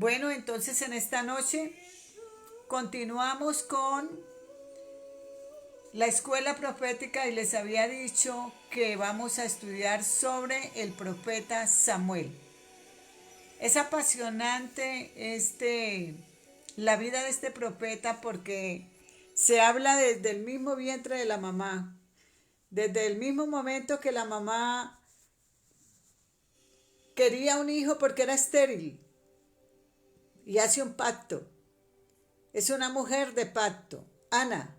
Bueno, entonces en esta noche continuamos con la escuela profética y les había dicho que vamos a estudiar sobre el profeta Samuel. Es apasionante la vida de este profeta porque se habla desde el mismo vientre de la mamá, desde el mismo momento que la mamá quería un hijo porque era estéril y hace un pacto. Es una mujer de pacto, Ana,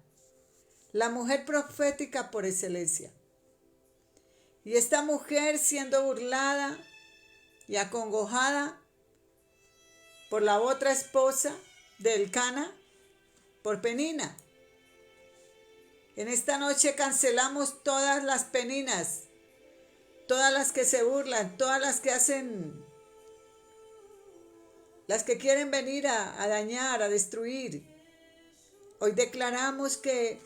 la mujer profética por excelencia. Y esta mujer siendo burlada y acongojada por la otra esposa de Elcana, por Penina. En esta noche cancelamos todas las peninas, todas las que se burlan, todas las que hacen, las que quieren venir a dañar, a destruir. Hoy declaramos que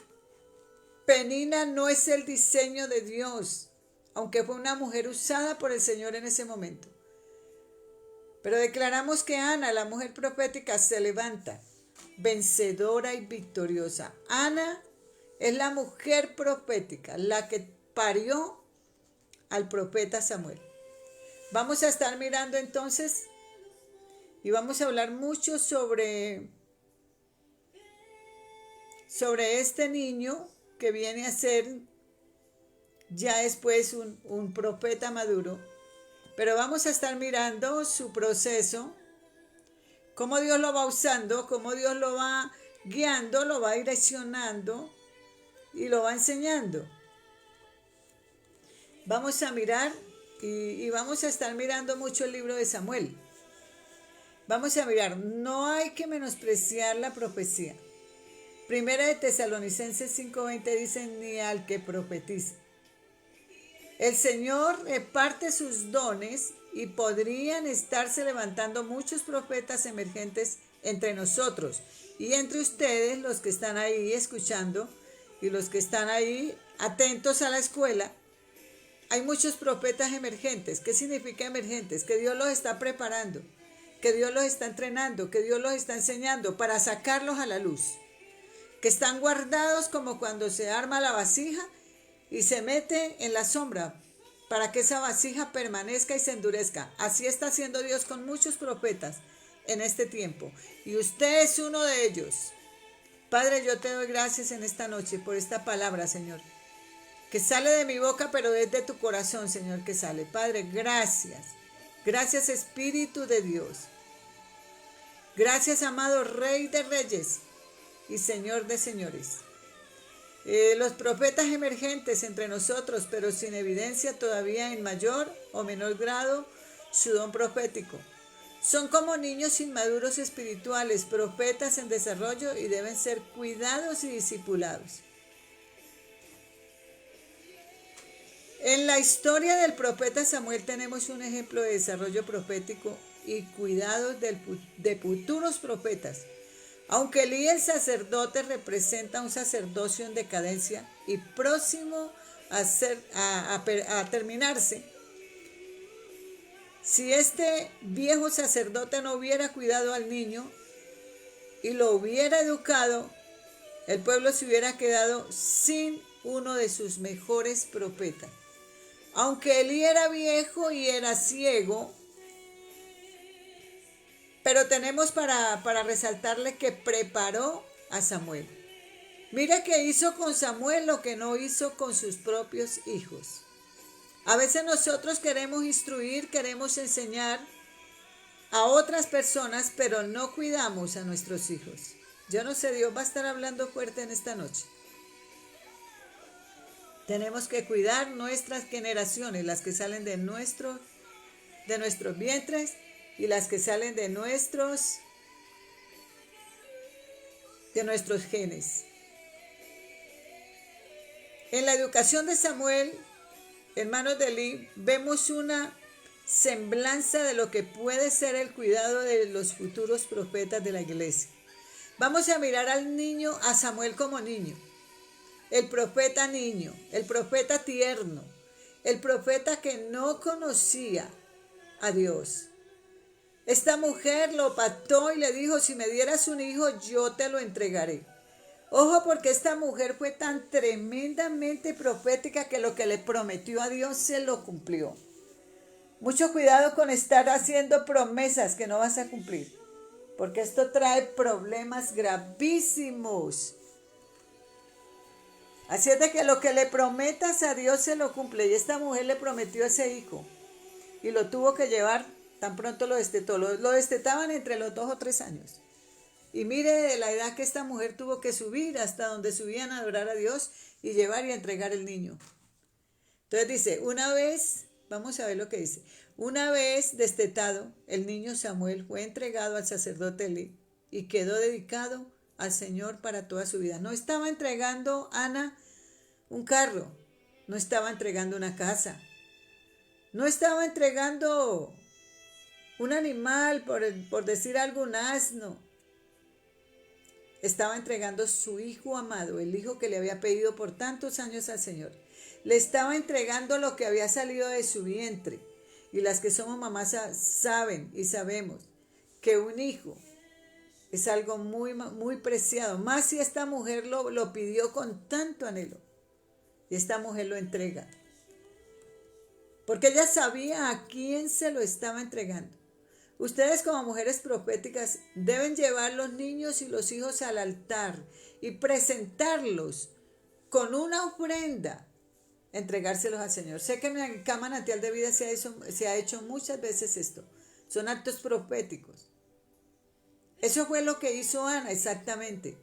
Penina no es el diseño de Dios, aunque fue una mujer usada por el Señor en ese momento. Pero declaramos que Ana, la mujer profética, se levanta vencedora y victoriosa. Ana es la mujer profética, la que parió al profeta Samuel. Vamos a estar mirando entonces y vamos a hablar mucho sobre este niño que viene a ser ya después un profeta maduro. Pero vamos a estar mirando su proceso, cómo Dios lo va usando, cómo Dios lo va guiando, lo va direccionando y lo va enseñando. Vamos a mirar y vamos a estar mirando mucho el libro de Samuel. Vamos a mirar, no hay que menospreciar la profecía. Primera de Tesalonicenses 5:20 dice, ni al que profetiza. El Señor reparte sus dones y podrían estarse levantando muchos profetas emergentes entre nosotros y entre ustedes, los que están ahí escuchando y los que están ahí atentos a la escuela. Hay muchos profetas emergentes. ¿Qué significa emergentes? Que Dios los está preparando, que Dios los está entrenando, que Dios los está enseñando para sacarlos a la luz. Que están guardados como cuando se arma la vasija y se mete en la sombra para que esa vasija permanezca y se endurezca. Así está haciendo Dios con muchos profetas en este tiempo. Y usted es uno de ellos. Padre, yo te doy gracias en esta noche por esta palabra, Señor, que sale de mi boca, pero desde tu corazón, Señor, que sale. Padre, gracias. Gracias, Espíritu de Dios. Gracias, amado Rey de Reyes y Señor de Señores. Los profetas emergentes entre nosotros, pero sin evidencia todavía en mayor o menor grado su don profético. Son como niños inmaduros espirituales, profetas en desarrollo y deben ser cuidados y discipulados. En la historia del profeta Samuel tenemos un ejemplo de desarrollo profético y cuidados de futuros profetas. Aunque Elí el sacerdote representa un sacerdocio en decadencia y próximo a terminarse, si este viejo sacerdote no hubiera cuidado al niño y lo hubiera educado, el pueblo se hubiera quedado sin uno de sus mejores profetas. Aunque Elí era viejo y era ciego, pero tenemos para resaltarle que preparó a Samuel. Mira que hizo con Samuel lo que no hizo con sus propios hijos. A veces nosotros queremos instruir, queremos enseñar a otras personas, pero no cuidamos a nuestros hijos. Yo no sé, Dios va a estar hablando fuerte en esta noche. Tenemos que cuidar nuestras generaciones, las que salen de nuestros vientres y las que salen de nuestros genes. En la educación de Samuel, hermanos de Elí, vemos una semblanza de lo que puede ser el cuidado de los futuros profetas de la iglesia. Vamos a mirar al niño, a Samuel como niño, el profeta niño, el profeta tierno, el profeta que no conocía a Dios. Esta mujer lo pactó y le dijo, si me dieras un hijo, yo te lo entregaré. Ojo, porque esta mujer fue tan tremendamente profética que lo que le prometió a Dios se lo cumplió. Mucho cuidado con estar haciendo promesas que no vas a cumplir, porque esto trae problemas gravísimos. Así es de que lo que le prometas a Dios se lo cumple. Y esta mujer le prometió ese hijo y lo tuvo que llevar, tan pronto lo destetó. Lo destetaban entre los 2 o 3 años. Y mire la edad que esta mujer tuvo que subir hasta donde subían a adorar a Dios y llevar y entregar el niño. Entonces dice, una vez, vamos a ver lo que dice. Una vez destetado, el niño Samuel fue entregado al sacerdote Elí y quedó dedicado al Señor para toda su vida. No estaba entregando Ana un carro, no estaba entregando una casa, no estaba entregando un animal, por decir algo, un asno. Estaba entregando su hijo amado, el hijo que le había pedido por tantos años al Señor. Le estaba entregando lo que había salido de su vientre. Y las que somos mamás saben y sabemos que un hijo es algo muy, muy preciado. Más si esta mujer lo pidió con tanto anhelo. Y esta mujer lo entrega. Porque ella sabía a quién se lo estaba entregando. Ustedes como mujeres proféticas deben llevar los niños y los hijos al altar y presentarlos con una ofrenda, entregárselos al Señor. Sé que en Cama Manantial de Vida se ha hecho muchas veces esto. Son actos proféticos. Eso fue lo que hizo Ana exactamente.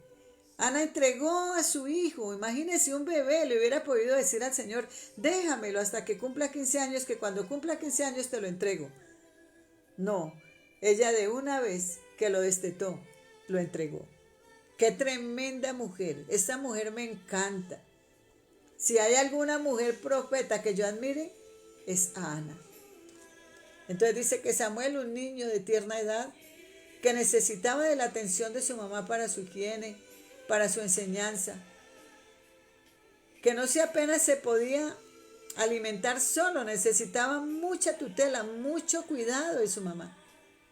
Ana entregó a su hijo. Imagínese un bebé, le hubiera podido decir al Señor, déjamelo hasta que cumpla 15 años, que cuando cumpla 15 años te lo entrego. No, ella de una vez que lo destetó, lo entregó. Qué tremenda mujer. Esta mujer me encanta. Si hay alguna mujer profeta que yo admire, es a Ana. Entonces dice que Samuel, un niño de tierna edad, que necesitaba de la atención de su mamá para su higiene, para su enseñanza, que no sé apenas se podía alimentar solo, necesitaba mucha tutela, mucho cuidado de su mamá.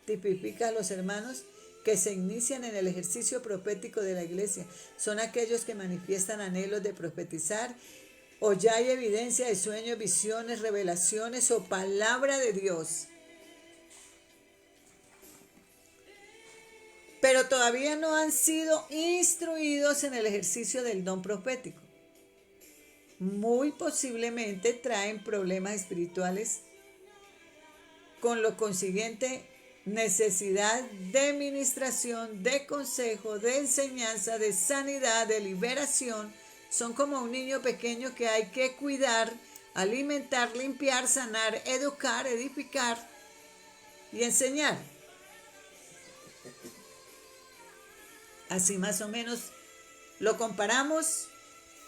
Tipifica a los hermanos que se inician en el ejercicio profético de la iglesia. Son aquellos que manifiestan anhelos de profetizar o ya hay evidencia de sueños, visiones, revelaciones o palabra de Dios. Pero todavía no han sido instruidos en el ejercicio del don profético. Muy posiblemente traen problemas espirituales, con lo consiguiente necesidad de ministración, de consejo, de enseñanza, de sanidad, de liberación. Son como un niño pequeño que hay que cuidar, alimentar, limpiar, sanar, educar, edificar y enseñar. Así más o menos lo comparamos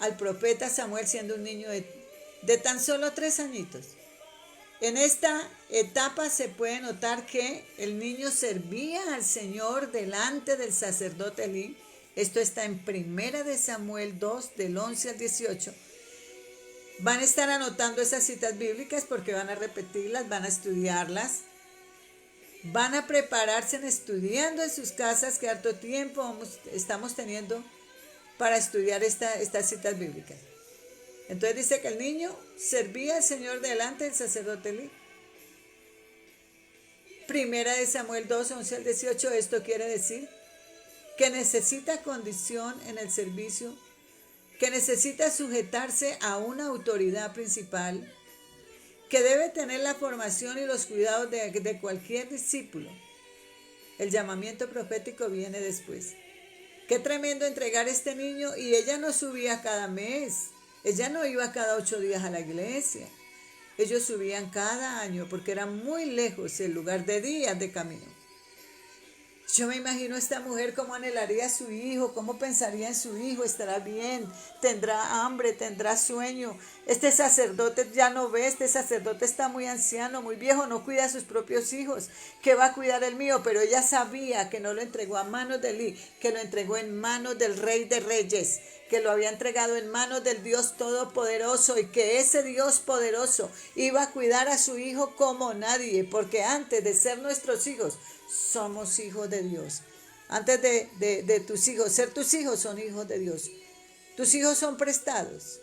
al profeta Samuel siendo un niño de tan solo 3 añitos. En esta etapa se puede notar que el niño servía al Señor delante del sacerdote Elí. Esto está en 1 Samuel 2, del 11 al 18. Van a estar anotando esas citas bíblicas porque van a repetirlas, van a estudiarlas. Van a prepararse estudiando en sus casas, que harto tiempo estamos teniendo para estudiar estas citas bíblicas. Entonces dice que el niño servía al Señor delante del sacerdote Elí. 1 Samuel 2, 11 al 18, esto quiere decir que necesita condición en el servicio, que necesita sujetarse a una autoridad principal, que debe tener la formación y los cuidados de cualquier discípulo. El llamamiento profético viene después. Qué tremendo entregar este niño, y ella no subía cada mes, ella no iba cada 8 días a la iglesia. Ellos subían cada año porque era muy lejos el lugar, de días de camino. Yo me imagino a esta mujer cómo anhelaría a su hijo, cómo pensaría en su hijo, estará bien, tendrá hambre, tendrá sueño. Este sacerdote ya no ve, este sacerdote está muy anciano, muy viejo, no cuida a sus propios hijos. ¿Qué va a cuidar el mío? Pero ella sabía que no lo entregó a manos de Elí, que lo entregó en manos del Rey de Reyes, que lo había entregado en manos del Dios Todopoderoso y que ese Dios poderoso iba a cuidar a su hijo como nadie, porque antes de ser nuestros hijos, somos hijos de Dios. Antes de tus hijos, ser tus hijos son hijos de Dios. Tus hijos son prestados.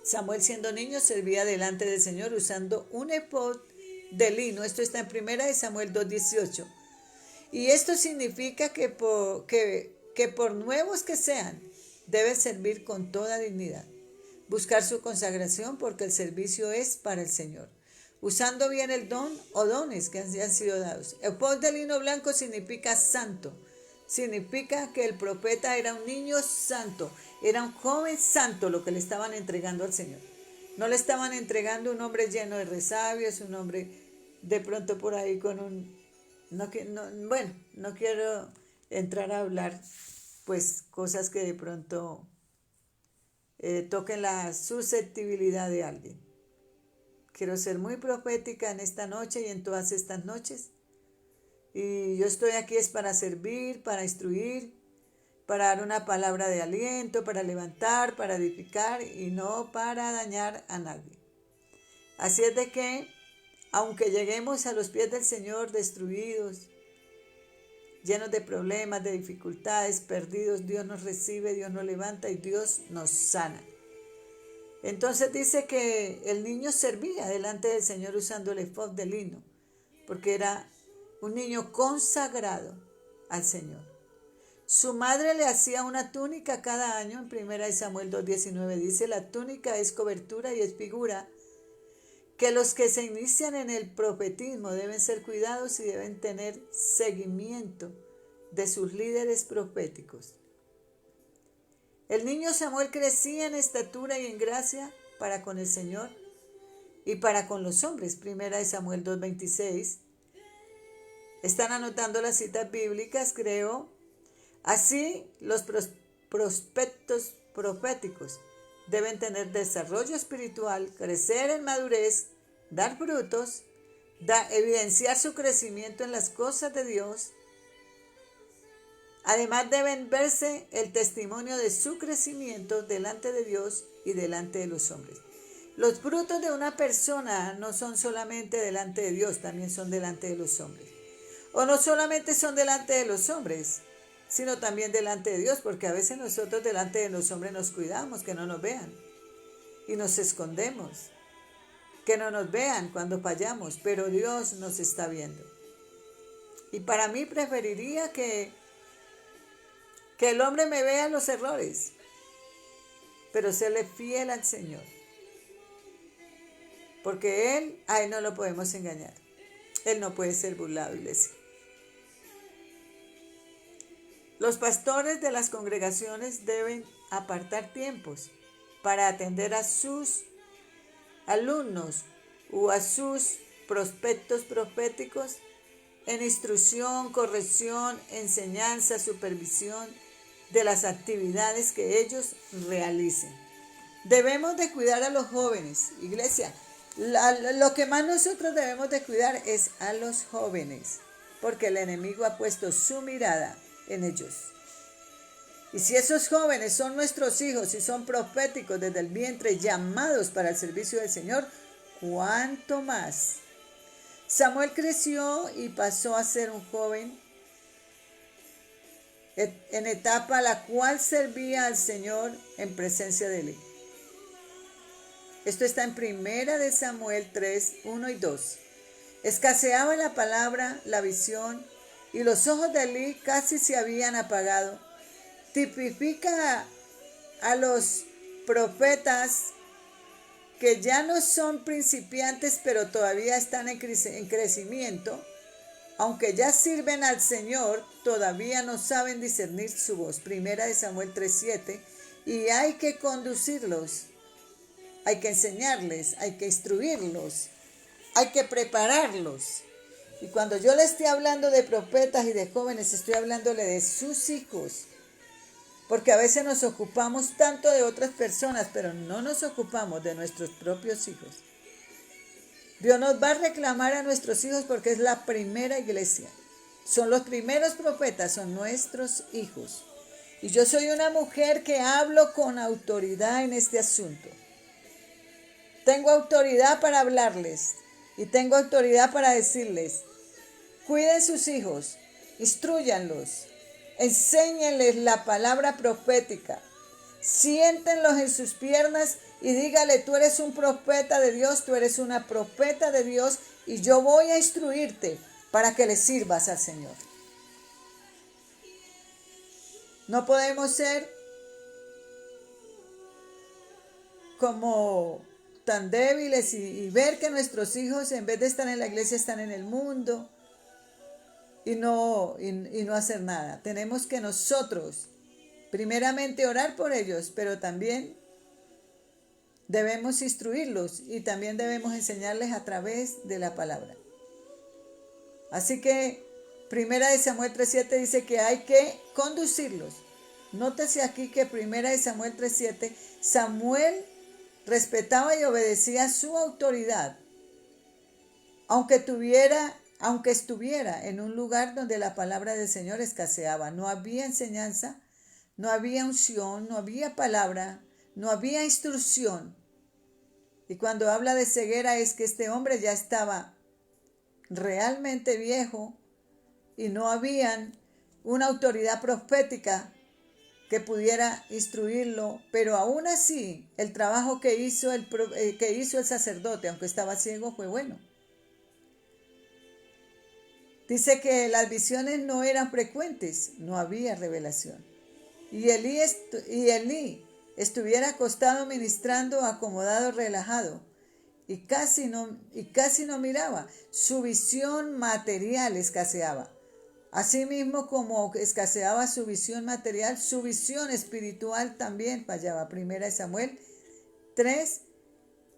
Samuel siendo niño servía delante del Señor usando un efod de lino. Esto está en 1 Samuel 2:18. Y esto significa que por nuevos que sean, deben servir con toda dignidad. Buscar su consagración porque el servicio es para el Señor. Usando bien el don o dones que han sido dados. El efod de lino blanco significa santo. Significa que el profeta era un niño santo. Era un joven santo lo que le estaban entregando al Señor. No le estaban entregando un hombre lleno de resabios, un hombre de pronto por ahí con un... no quiero entrar a hablar pues cosas que de pronto toquen la susceptibilidad de alguien. Quiero ser muy profética en esta noche y en todas estas noches. Y yo estoy aquí es para servir, para instruir, para dar una palabra de aliento, para levantar, para edificar y no para dañar a nadie. Así es de que, aunque lleguemos a los pies del Señor destruidos, llenos de problemas, de dificultades, perdidos, Dios nos recibe, Dios nos levanta y Dios nos sana. Entonces dice que el niño servía delante del Señor usando el efod de lino, porque era un niño consagrado al Señor. Su madre le hacía una túnica cada año. En 1 Samuel 2:19 dice, la túnica es cobertura y es figura que los que se inician en el profetismo deben ser cuidados y deben tener seguimiento de sus líderes proféticos. El niño Samuel crecía en estatura y en gracia para con el Señor y para con los hombres. 1 Samuel 2:26. Están anotando las citas bíblicas, creo. Así, los prospectos proféticos deben tener desarrollo espiritual, crecer en madurez, dar frutos, evidenciar su crecimiento en las cosas de Dios. Además deben verse el testimonio de su crecimiento delante de Dios y delante de los hombres. Los frutos de una persona no son solamente delante de Dios, también son delante de los hombres. O no solamente son delante de los hombres, sino también delante de Dios, porque a veces nosotros delante de los hombres nos cuidamos que no nos vean y nos escondemos, que no nos vean cuando fallamos, pero Dios nos está viendo. Y para mí preferiría que el hombre me vea los errores, pero serle fiel al Señor, porque a Él no lo podemos engañar. Él no puede ser burlado, iglesia. Los pastores de las congregaciones deben apartar tiempos para atender a sus alumnos o a sus prospectos proféticos en instrucción, corrección, enseñanza, supervisión de las actividades que ellos realicen. Debemos de cuidar a los jóvenes, iglesia. Lo que más nosotros debemos de cuidar es a los jóvenes, porque el enemigo ha puesto su mirada en ellos. Y si esos jóvenes son nuestros hijos y son proféticos desde el vientre, llamados para el servicio del Señor, ¿cuánto más? Samuel creció y pasó a ser un joven en etapa la cual servía al Señor en presencia de Él. Esto está en 1 Samuel 3, 1 y 2. Escaseaba la palabra, la visión, y los ojos de Elí casi se habían apagado. Tipifica a los profetas que ya no son principiantes, pero todavía están en crecimiento. Aunque ya sirven al Señor, todavía no saben discernir su voz. 1 Samuel 3:7. Y hay que conducirlos, hay que enseñarles, hay que instruirlos, hay que prepararlos. Y cuando yo le estoy hablando de profetas y de jóvenes, estoy hablándole de sus hijos. Porque a veces nos ocupamos tanto de otras personas, pero no nos ocupamos de nuestros propios hijos. Dios nos va a reclamar a nuestros hijos porque es la primera iglesia. Son los primeros profetas, son nuestros hijos. Y yo soy una mujer que hablo con autoridad en este asunto. Tengo autoridad para hablarles y tengo autoridad para decirles, cuiden sus hijos, instrúyanlos, enséñenles la palabra profética, siéntenlos en sus piernas y dígale, tú eres un profeta de Dios, tú eres una profeta de Dios y yo voy a instruirte para que le sirvas al Señor. No podemos ser como tan débiles y ver que nuestros hijos en vez de estar en la iglesia están en el mundo y no hacer nada. Tenemos que nosotros primeramente orar por ellos, pero también debemos instruirlos y también debemos enseñarles a través de la palabra. Así que Primera de Samuel 3:7 dice que hay que conducirlos. Nótese aquí que Primera de Samuel 3:7, Samuel respetaba y obedecía su autoridad, aunque estuviera en un lugar donde la palabra del Señor escaseaba. No había enseñanza, no había unción, no había palabra, no había instrucción. Y cuando habla de ceguera es que este hombre ya estaba realmente viejo y no había una autoridad profética que pudiera instruirlo, pero aún así el trabajo que hizo el sacerdote, aunque estaba ciego, fue bueno. Dice que las visiones no eran frecuentes, no había revelación. Y Elí estuviera acostado ministrando, acomodado, relajado, y casi no miraba. Su visión material escaseaba. Asimismo como escaseaba su visión material, su visión espiritual también fallaba. Primera de Samuel 3,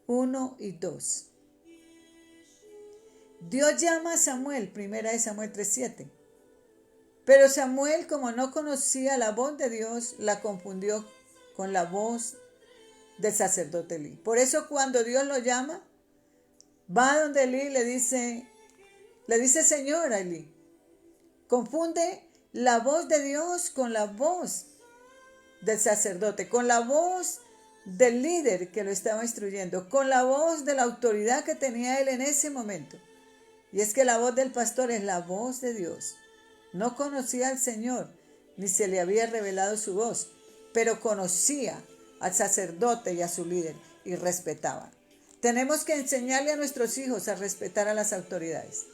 1 y 2. Dios llama a Samuel, Primera de Samuel 3:7. Pero Samuel, como no conocía la voz de Dios, la confundió con la voz del sacerdote Elí. Por eso cuando Dios lo llama, va donde Elí le dice Señor a Elí. Confunde la voz de Dios con la voz del sacerdote, con la voz del líder que lo estaba instruyendo, con la voz de la autoridad que tenía él en ese momento. Y es que la voz del pastor es la voz de Dios. No conocía al Señor, ni se le había revelado su voz, pero conocía al sacerdote y a su líder y respetaba. Tenemos que enseñarle a nuestros hijos a respetar a las autoridades.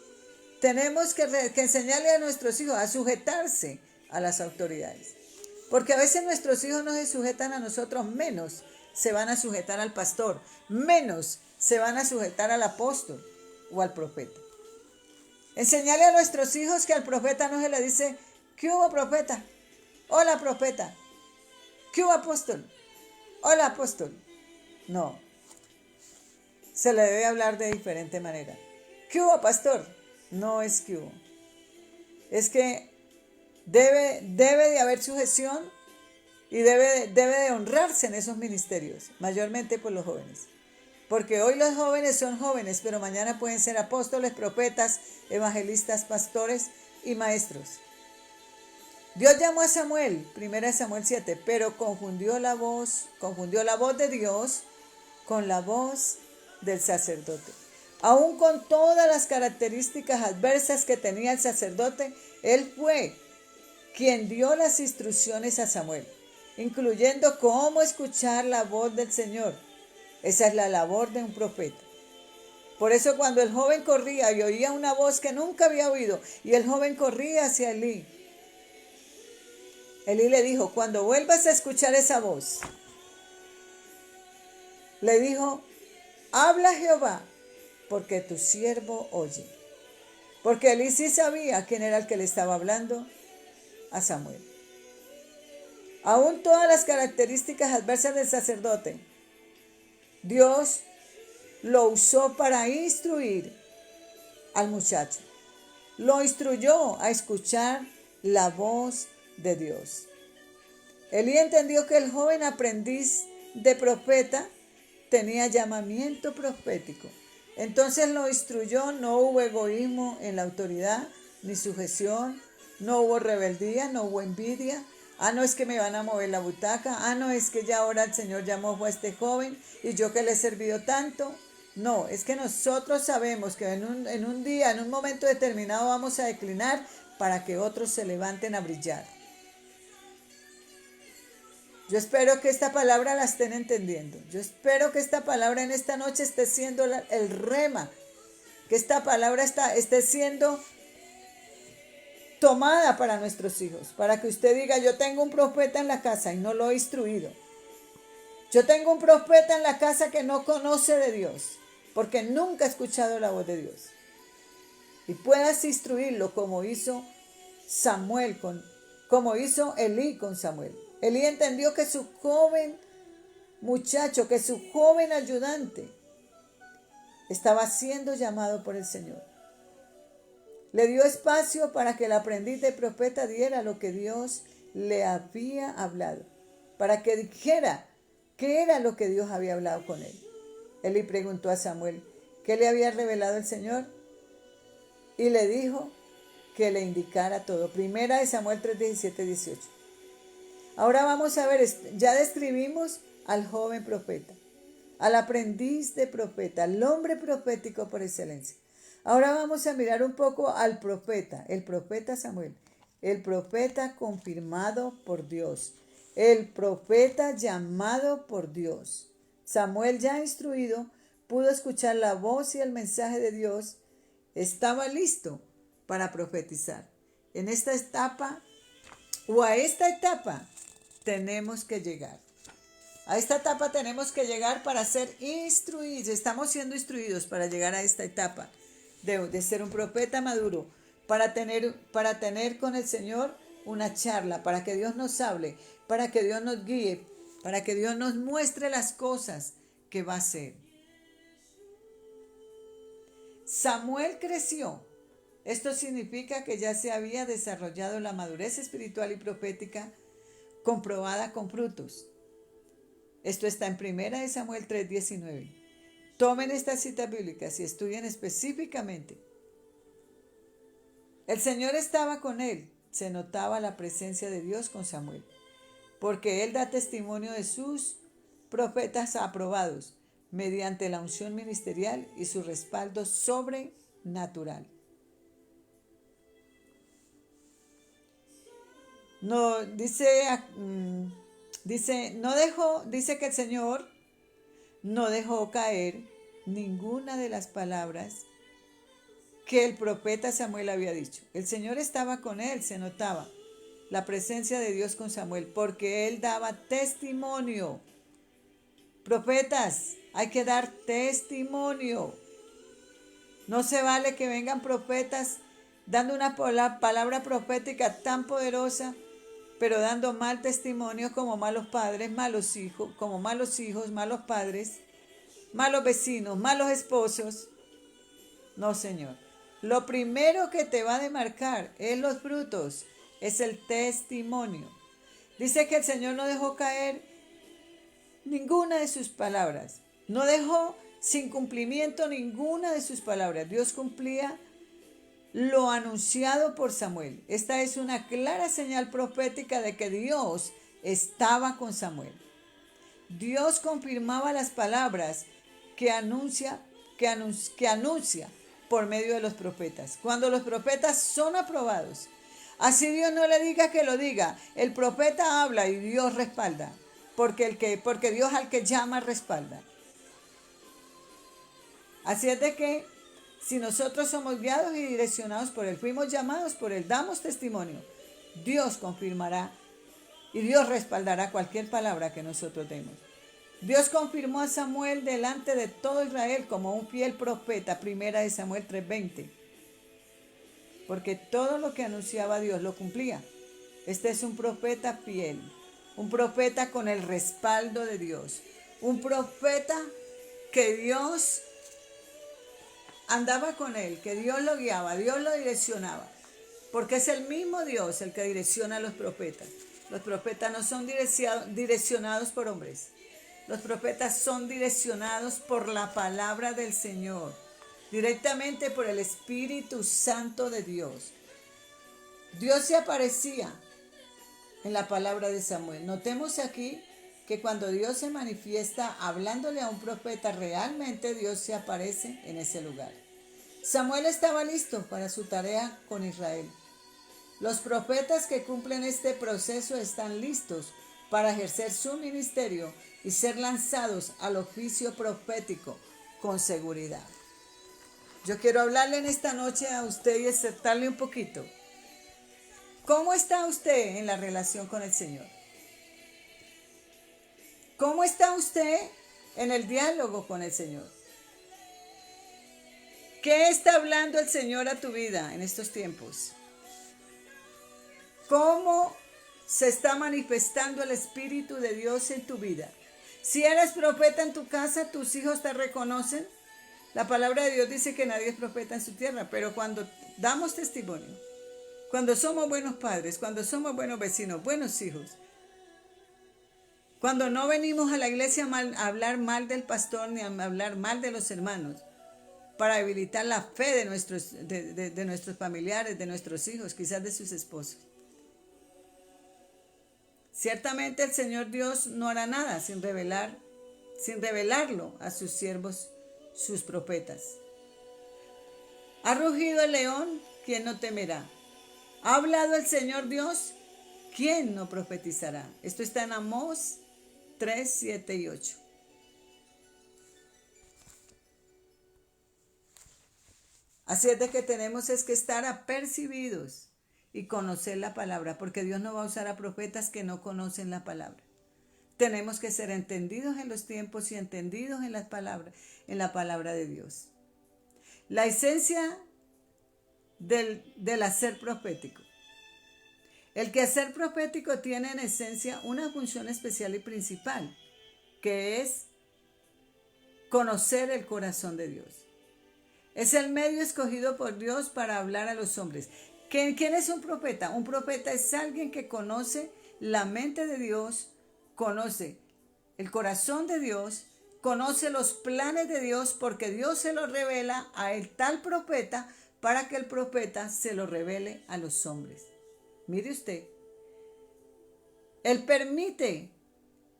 Tenemos que enseñarle a nuestros hijos a sujetarse a las autoridades. Porque a veces nuestros hijos no se sujetan a nosotros, menos se van a sujetar al pastor, menos se van a sujetar al apóstol o al profeta. Enseñarle a nuestros hijos que al profeta no se le dice, ¿qué hubo, profeta? Hola, profeta. ¿Qué hubo, apóstol? Hola, apóstol. No. Se le debe hablar de diferente manera. ¿Qué hubo, pastor? No es que hubo. Es que debe de haber sujeción y debe de honrarse en esos ministerios, mayormente por los jóvenes. Porque hoy los jóvenes son jóvenes, pero mañana pueden ser apóstoles, profetas, evangelistas, pastores y maestros. Dios llamó a Samuel, 1 Samuel 7, pero confundió la voz de Dios con la voz del sacerdote. Aún con todas las características adversas que tenía el sacerdote, él fue quien dio las instrucciones a Samuel, incluyendo cómo escuchar la voz del Señor. Esa es la labor de un profeta. Por eso cuando el joven corría y oía una voz que nunca había oído, y el joven corría hacia Elí, Elí le dijo, cuando vuelvas a escuchar esa voz, le dijo, habla Jehová, porque tu siervo oye. Porque Elí sí sabía quién era el que le estaba hablando a Samuel. Aún todas las características adversas del sacerdote, Dios lo usó para instruir al muchacho. lo instruyó a escuchar la voz de Dios. Elí entendió que el joven aprendiz de profeta tenía llamamiento profético. Entonces lo instruyó, no hubo egoísmo en la autoridad, ni sujeción, no hubo rebeldía, no hubo envidia. No es que me van a mover la butaca, no es que ya ahora el Señor llamó a este joven y yo que le he servido tanto. No, es que nosotros sabemos que en un día, en un momento determinado vamos a declinar para que otros se levanten a brillar. Yo espero que esta palabra la estén entendiendo. Yo espero que esta palabra en esta noche esté siendo el rema. Que esta palabra esté siendo tomada para nuestros hijos. Para que usted diga, yo tengo un profeta en la casa y no lo he instruido. Yo tengo un profeta en la casa que no conoce de Dios. Porque nunca ha escuchado la voz de Dios. Y puedas instruirlo como hizo como hizo Elí con Samuel. Elí entendió que su joven muchacho, que su joven ayudante estaba siendo llamado por el Señor. Le dio espacio para que el aprendiz de profeta diera lo que Dios le había hablado, para que dijera qué era lo que Dios había hablado con él. Elí preguntó a Samuel qué le había revelado el Señor y le dijo que le indicara todo. Primera de Samuel 3, 17, 18. Ahora vamos a ver, ya describimos al joven profeta, al aprendiz de profeta, al hombre profético por excelencia. Ahora vamos a mirar un poco al profeta, el profeta Samuel, el profeta confirmado por Dios, el profeta llamado por Dios. Samuel, ya instruido, pudo escuchar la voz y el mensaje de Dios, estaba listo para profetizar. En esta etapa, o a esta etapa, tenemos que llegar. A esta etapa tenemos que llegar para ser instruidos. Estamos siendo instruidos para llegar a esta etapa de ser un profeta maduro, para tener con el Señor una charla, para que Dios nos hable, para que Dios nos guíe, para que Dios nos muestre las cosas que va a hacer. Samuel creció. Esto significa que ya se había desarrollado la madurez espiritual y profética comprobada con frutos. Esto está en 1 Samuel 3:19. Tomen estas citas bíblicas y estudien específicamente. El Señor estaba con él. Se notaba la presencia de Dios con Samuel, porque él da testimonio de sus profetas aprobados mediante la unción ministerial y su respaldo sobrenatural. No, dice que el Señor no dejó caer ninguna de las palabras que el profeta Samuel había dicho. El Señor estaba con él, se notaba la presencia de Dios con Samuel, porque él daba testimonio. Profetas, hay que dar testimonio. No se vale que vengan profetas dando una palabra profética tan poderosa, pero dando mal testimonio como malos padres, malos hijos, malos padres, malos vecinos, malos esposos. No, Señor. Lo primero que te va a demarcar es los frutos, es el testimonio. Dice que el Señor no dejó caer ninguna de sus palabras. No dejó sin cumplimiento ninguna de sus palabras. Dios cumplía lo anunciado por Samuel. Esta es una clara señal profética de que Dios estaba con Samuel. Dios confirmaba las palabras que anuncia por medio de los profetas. Cuando los profetas son aprobados, así Dios no le diga que lo diga, el profeta habla y Dios respalda, porque Dios al que llama respalda. Así es de que si nosotros somos guiados y direccionados por Él, fuimos llamados por Él, damos testimonio, Dios confirmará y Dios respaldará cualquier palabra que nosotros demos. Dios confirmó a Samuel delante de todo Israel como un fiel profeta, 1 Samuel 3:20, porque todo lo que anunciaba Dios lo cumplía. Este es un profeta fiel, un profeta con el respaldo de Dios, un profeta que Dios andaba con él, que Dios lo guiaba, Dios lo direccionaba. Porque es el mismo Dios el que direcciona a los profetas. Los profetas no son direccionados por hombres. Los profetas son direccionados por la palabra del Señor, directamente por el Espíritu Santo de Dios. Dios se aparecía en la palabra de Samuel. Notemos aquí que cuando Dios se manifiesta hablándole a un profeta, realmente Dios se aparece en ese lugar. Samuel estaba listo para su tarea con Israel. Los profetas que cumplen este proceso están listos para ejercer su ministerio y ser lanzados al oficio profético con seguridad. Yo quiero hablarle en esta noche a usted y exhortarle un poquito. ¿Cómo está usted en la relación con el Señor? ¿Cómo está usted en el diálogo con el Señor? ¿Qué está hablando el Señor a tu vida en estos tiempos? ¿Cómo se está manifestando el Espíritu de Dios en tu vida? Si eres profeta en tu casa, tus hijos te reconocen. La palabra de Dios dice que nadie es profeta en su tierra, pero cuando damos testimonio, cuando somos buenos padres, cuando somos buenos vecinos, buenos hijos, cuando no venimos a la iglesia a hablar mal del pastor ni a hablar mal de los hermanos, para debilitar la fe de nuestros familiares, de nuestros hijos, quizás de sus esposos. Ciertamente el Señor Dios no hará nada sin revelarlo a sus siervos, sus profetas. ¿Ha rugido el león? ¿Quién no temerá? ¿Ha hablado el Señor Dios? ¿Quién no profetizará? Esto está en Amós 3, 7 y 8. Así es de que tenemos es que estar apercibidos y conocer la palabra, porque Dios no va a usar a profetas que no conocen la palabra. Tenemos que ser entendidos en los tiempos y entendidos en la palabra de Dios. La esencia del hacer profético. El quehacer profético tiene en esencia una función especial y principal, que es conocer el corazón de Dios. Es el medio escogido por Dios para hablar a los hombres. ¿Quién es un profeta? Un profeta es alguien que conoce la mente de Dios, conoce el corazón de Dios, conoce los planes de Dios, porque Dios se los revela a el tal profeta para que el profeta se lo revele a los hombres. Mire usted, Él permite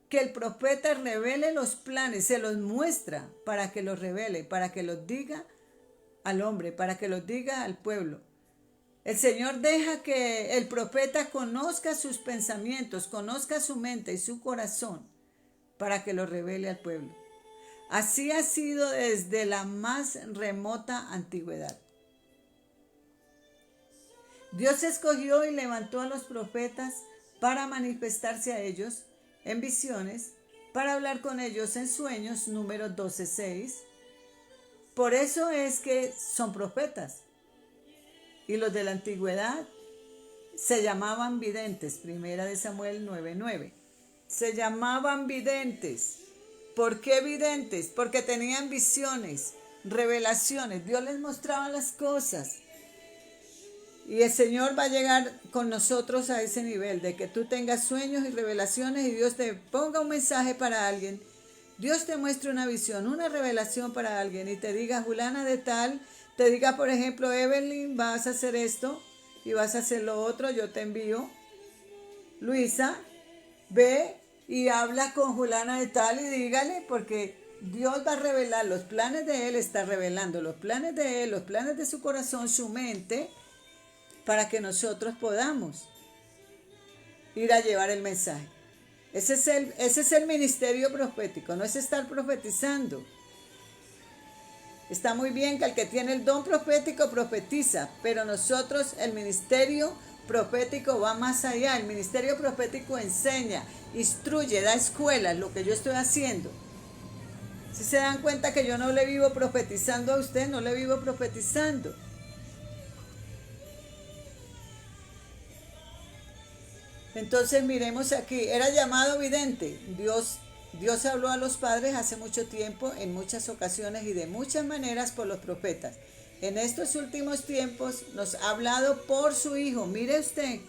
que el profeta revele los planes, se los muestra para que los revele, para que los diga al hombre, para que los diga al pueblo. El Señor deja que el profeta conozca sus pensamientos, conozca su mente y su corazón para que los revele al pueblo. Así ha sido desde la más remota antigüedad. Dios escogió y levantó a los profetas para manifestarse a ellos en visiones, para hablar con ellos en sueños, Números 12:6. Por eso es que son profetas. Y los de la antigüedad se llamaban videntes, Primera de Samuel 9:9. Se llamaban videntes. ¿Por qué videntes? Porque tenían visiones, revelaciones. Dios les mostraba las cosas. Y el Señor va a llegar con nosotros a ese nivel de que tú tengas sueños y revelaciones y Dios te ponga un mensaje para alguien. Dios te muestre una visión, una revelación para alguien y te diga, Julana de tal, te diga, por ejemplo, Evelyn, vas a hacer esto y vas a hacer lo otro, yo te envío. Luisa, ve y habla con Julana de tal y dígale, porque Dios va a revelar los planes de Él, está revelando los planes de Él, los planes de su corazón, su mente, para que nosotros podamos ir a llevar el mensaje. Ese es el ministerio profético, no es estar profetizando. Está muy bien que el que tiene el don profético profetiza, pero nosotros, el ministerio profético va más allá. El ministerio profético enseña, instruye, da escuelas, lo que yo estoy haciendo. Si se dan cuenta que yo no le vivo profetizando a usted, no le vivo profetizando. Entonces miremos aquí, era llamado vidente. Dios Dios habló a los padres hace mucho tiempo, en muchas ocasiones y de muchas maneras por los profetas. En estos últimos tiempos nos ha hablado por su Hijo. Mire usted,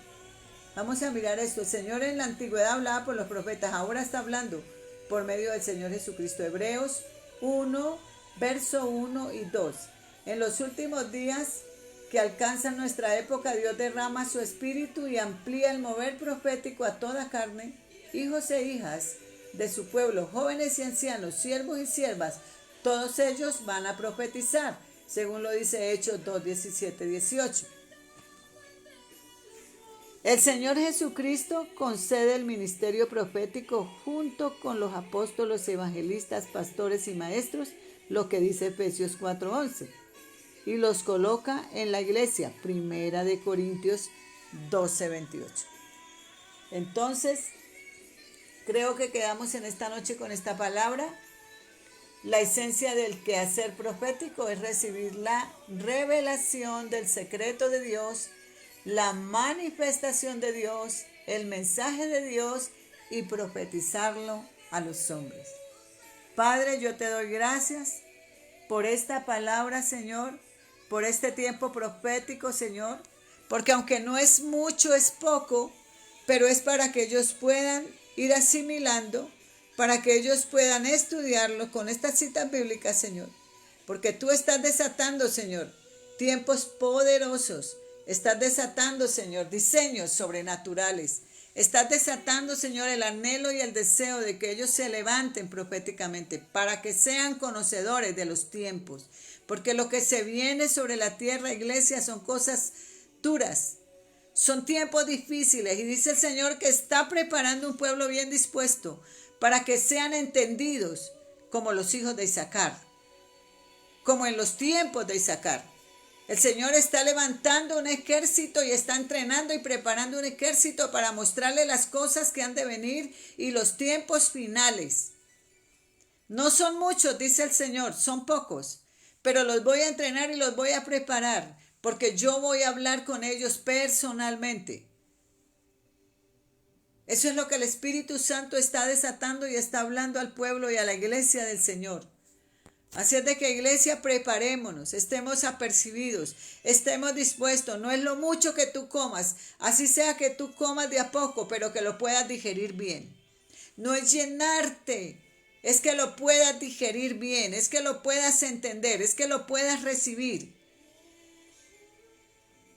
vamos a mirar esto. El Señor en la antigüedad hablaba por los profetas, ahora está hablando por medio del Señor Jesucristo. Hebreos 1, verso 1 y 2. En los últimos días que alcanzan nuestra época, Dios derrama su espíritu y amplía el mover profético a toda carne, hijos e hijas de su pueblo, jóvenes y ancianos, siervos y siervas, todos ellos van a profetizar, según lo dice Hechos 2, 17, 18. El Señor Jesucristo concede el ministerio profético junto con los apóstoles, evangelistas, pastores y maestros, lo que dice Efesios 4:11, y los coloca en la iglesia, Primera de Corintios 12:28. Entonces, creo que quedamos en esta noche con esta palabra. La esencia del quehacer profético es recibir la revelación del secreto de Dios, la manifestación de Dios, el mensaje de Dios y profetizarlo a los hombres. Padre, yo te doy gracias por esta palabra, Señor, por este tiempo profético, Señor, porque aunque no es mucho, es poco, pero es para que ellos puedan ir asimilando, para que ellos puedan estudiarlo con estas citas bíblicas, Señor, porque tú estás desatando, Señor, tiempos poderosos, estás desatando, Señor, diseños sobrenaturales, estás desatando, Señor, el anhelo y el deseo de que ellos se levanten proféticamente para que sean conocedores de los tiempos, porque lo que se viene sobre la tierra, iglesia, son cosas duras, son tiempos difíciles, y dice el Señor que está preparando un pueblo bien dispuesto para que sean entendidos como los hijos de Isaacar, como en los tiempos de Isaacar. El Señor está levantando un ejército y está entrenando y preparando un ejército para mostrarle las cosas que han de venir y los tiempos finales. No son muchos, dice el Señor, son pocos, pero los voy a entrenar y los voy a preparar, porque yo voy a hablar con ellos personalmente. Eso es lo que el Espíritu Santo está desatando y está hablando al pueblo y a la iglesia del Señor. Así es de que, iglesia, preparémonos, estemos apercibidos, estemos dispuestos. No es lo mucho que tú comas, así sea que tú comas de a poco, pero que lo puedas digerir bien. No es llenarte, es que lo puedas digerir bien, es que lo puedas entender, es que lo puedas recibir.